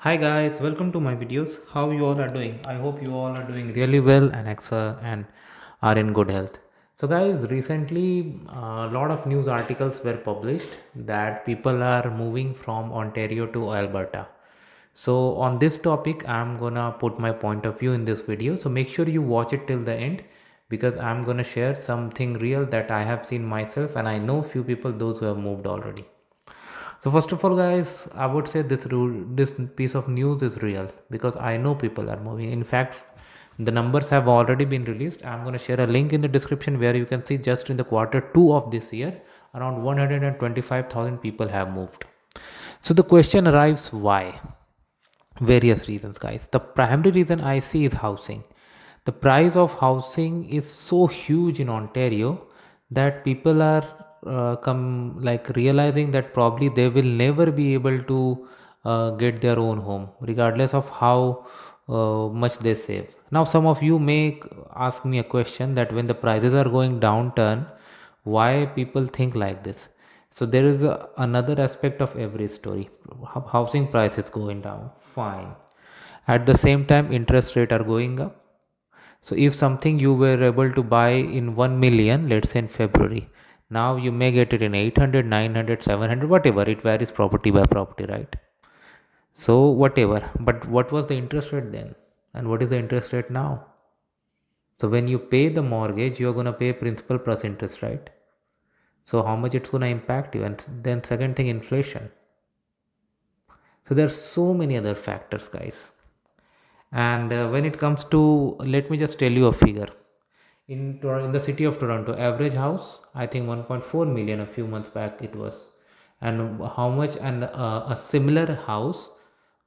Hi guys, welcome to my videos. How you all are doing? I hope you all are doing really well and are in good health. So guys, recently a lot of news articles were published that people are moving from Ontario to Alberta. So on this topic, I'm gonna put my point of view in this video. So make sure you watch it till the end because I'm gonna share something real that I have seen myself and I know few people those who have moved already. So first of all, guys, I would say this piece of news is real because I know people are moving. In fact, the numbers have already been released. I'm going to share a link in the description where you can see just in the quarter two of this year, around 125,000 people have moved. So the question arrives why? Various reasons, guys. The primary reason I see is housing. The price of housing is so huge in Ontario that people are come like realizing that probably they will never be able to get their own home regardless of how much they save. Now some of you may ask me a question that when the prices are going downturn, why people think like this. So there is another aspect of every story. Housing price is going down, fine. At the same time, interest rate are going up. So if something you were able to buy in 1 million, let's say in February, now you may get it in 800, 900, 700, whatever. It varies property by property, right? So whatever. But what was the interest rate then? And what is the interest rate now? So when you pay the mortgage, you're going to pay principal plus interest, right? So how much it's going to impact you? And then second thing, inflation. So there are so many other factors, guys. And when it comes to, let me just tell you a figure. In the city of Toronto, average house, I think 1.4 million a few months back it was. And how much a similar house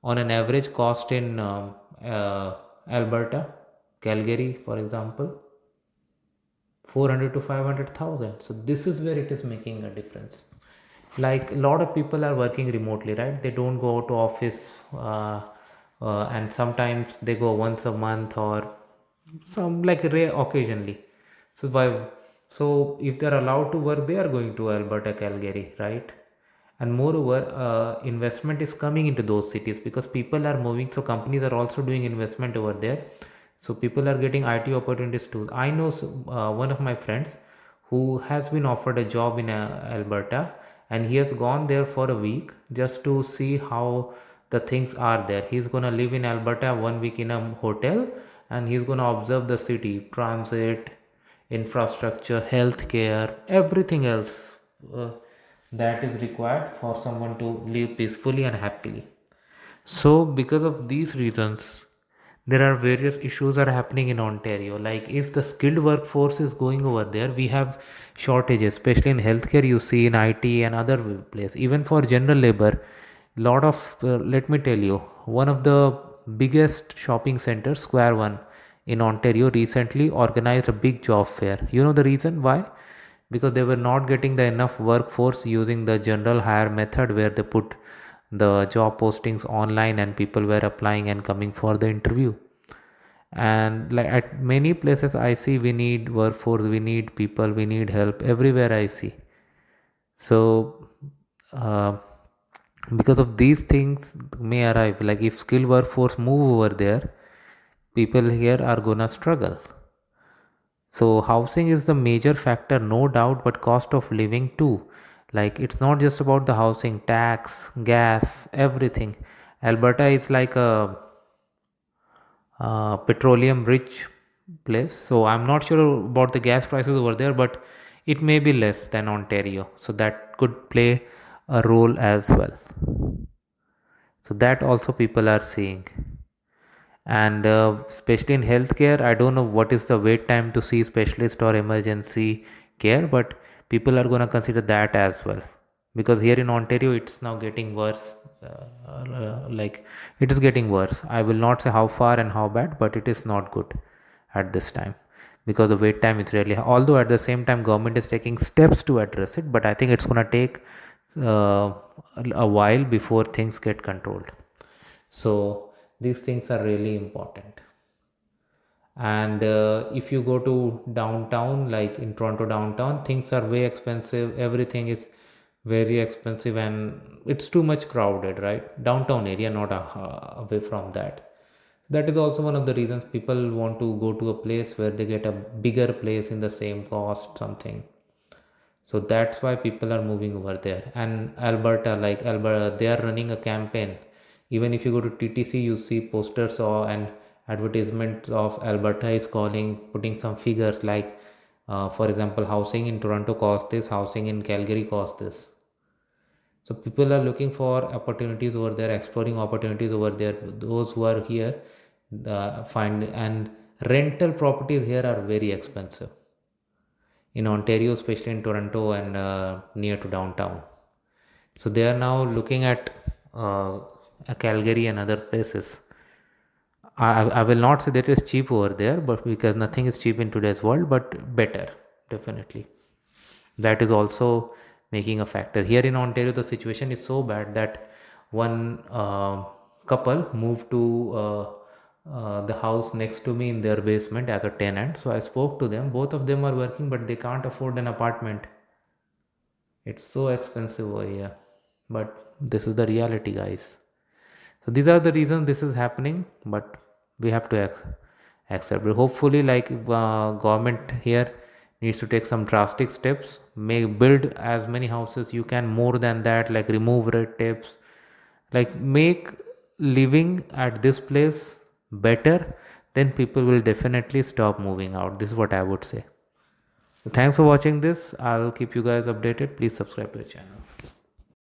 on an average cost in Alberta, Calgary, for example, 400 to 500,000. So this is where it is making a difference. Like a lot of people are working remotely, right? They don't go to office, and sometimes they go once a month or some like rare occasionally. So why? So if they're allowed to work, they are going to Alberta, Calgary, right? And moreover, investment is coming into those cities because people are moving. So companies are also doing investment over there. So people are getting IT opportunities too. I know one of my friends who has been offered a job in Alberta, and he has gone there for a week just to see how the things are there. He's gonna live in Alberta 1 week in a hotel, and he's gonna observe the city, transit, infrastructure, healthcare, everything else that is required for someone to live peacefully and happily. So because of these reasons, there are various issues are happening in Ontario. Like if the skilled workforce is going over there, we have shortages, especially in healthcare. You see in IT and other place, even for general labor, lot of let me tell you, one of the biggest shopping centers, Square One in Ontario, recently organized a big job fair. You know the reason why? Because they were not getting the enough workforce using the general hire method where they put the job postings online and people were applying and coming for the interview. And like at many places I see, we need workforce, we need people, we need help everywhere I see. So uh, because of these things may arrive, like if skilled workforce move over there, people here are gonna struggle. So housing is the major factor, no doubt, but cost of living too. Like it's not just about the housing, tax, gas, everything. Alberta is like a petroleum rich place. So I'm not sure about the gas prices over there, but it may be less than Ontario. So that could play a role as well. So that also people are seeing. And especially in healthcare, I don't know what is the wait time to see specialist or emergency care, but people are going to consider that as well because here in Ontario it's now getting worse. Like it is getting worse. I will not say how far and how bad, but it is not good at this time because the wait time is really, although at the same time government is taking steps to address it, but I think it's going to take uh, a while before things get controlled. So these things are really important. And if you go to downtown, like in Toronto downtown, things are way expensive. Everything is very expensive, and it's too much crowded, right? Downtown area, not away from that. That is also one of the reasons people want to go to a place where they get a bigger place in the same cost, something. So that's why people are moving over there. And Alberta, like Alberta, they are running a campaign. Even if you go to TTC, you see posters or and advertisements of Alberta is calling, putting some figures like, for example, housing in Toronto costs this, housing in Calgary costs this. So people are looking for opportunities over there, exploring opportunities over there. Those who are here find, and rental properties here are very expensive in Ontario, especially in Toronto and near to downtown. So they are now looking at Calgary and other places. I will not say that it's cheap over there, but because nothing is cheap in today's world, but better, definitely. That is also making a factor. Here in Ontario, the situation is so bad that one couple moved to the house next to me in their basement as a tenant. So I spoke to them. Both of them are working, but they can't afford an apartment. It's so expensive over here. But this is the reality, guys. So these are the reasons this is happening, but we have to accept it. Hopefully, like government here needs to take some drastic steps, may build as many houses you can, more than that, like remove red tapes, like make living at this place better, then people will definitely stop moving out. This is what I would say. Thanks for watching this. I'll keep you guys updated. Please subscribe to the channel.